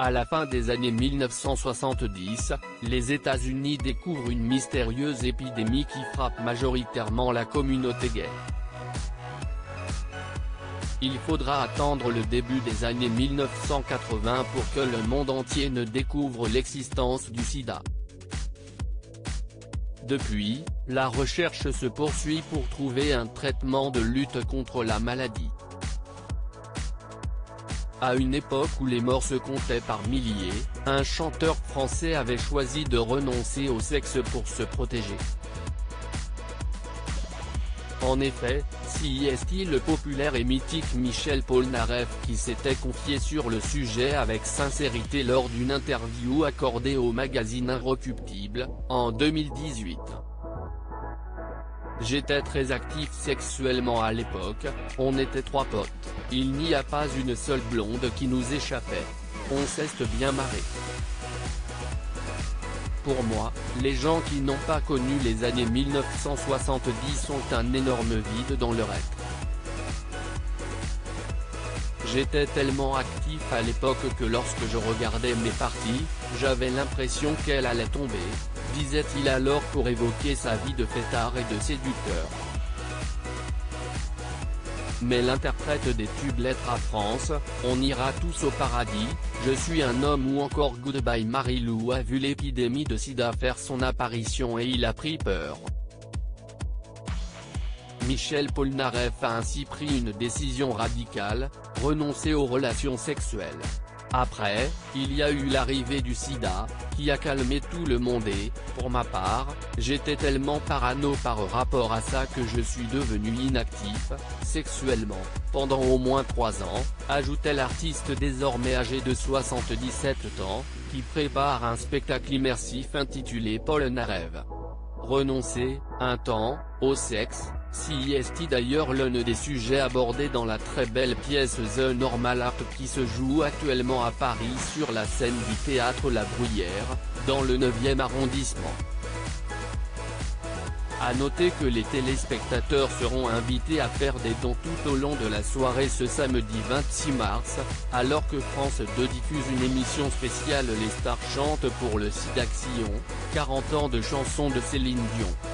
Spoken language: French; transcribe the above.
À la fin des années 1970, les États-Unis découvrent une mystérieuse épidémie qui frappe majoritairement la communauté gay. Il faudra attendre le début des années 1980 pour que le monde entier ne découvre l'existence du sida. Depuis, la recherche se poursuit pour trouver un traitement de lutte contre la maladie. À une époque où les morts se comptaient par milliers, un chanteur français avait choisi de renoncer au sexe pour se protéger. En effet, CIST le populaire et mythique Michel Polnareff qui s'était confié sur le sujet avec sincérité lors d'une interview accordée au magazine Inrecuptible, en 2018. J'étais très actif sexuellement à l'époque, on était 3 potes, il n'y a pas une seule blonde qui nous échappait. On s'est bien marré. Pour moi, les gens qui n'ont pas connu les années 1970 ont un énorme vide dans leur être. J'étais tellement actif à l'époque que lorsque je regardais mes parties, j'avais l'impression qu'elle allait tomber, disait-il alors pour évoquer sa vie de fêtard et de séducteur. Mais l'interprète des tubes Lettres à France, On ira tous au paradis, Je suis un homme ou encore Goodbye Marilou a vu l'épidémie de sida faire son apparition et il a pris peur. Michel Polnareff a ainsi pris une décision radicale, renoncer aux relations sexuelles. Après, il y a eu l'arrivée du sida, qui a calmé tout le monde et, pour ma part, j'étais tellement parano par rapport à ça que je suis devenu inactif, sexuellement, pendant au moins 3 ans, ajoutait l'artiste désormais âgé de 77 ans, qui prépare un spectacle immersif intitulé Polnareff. Renoncer, un temps, au sexe, CIST d'ailleurs l'un des sujets abordés dans la très belle pièce The Normal Art qui se joue actuellement à Paris sur la scène du théâtre La Bruyère, dans le 9e arrondissement. À noter que les téléspectateurs seront invités à faire des dons tout au long de la soirée ce samedi 26 mars, alors que France 2 diffuse une émission spéciale Les Stars chantent pour le SIDA Action, 40 ans de chansons de Céline Dion.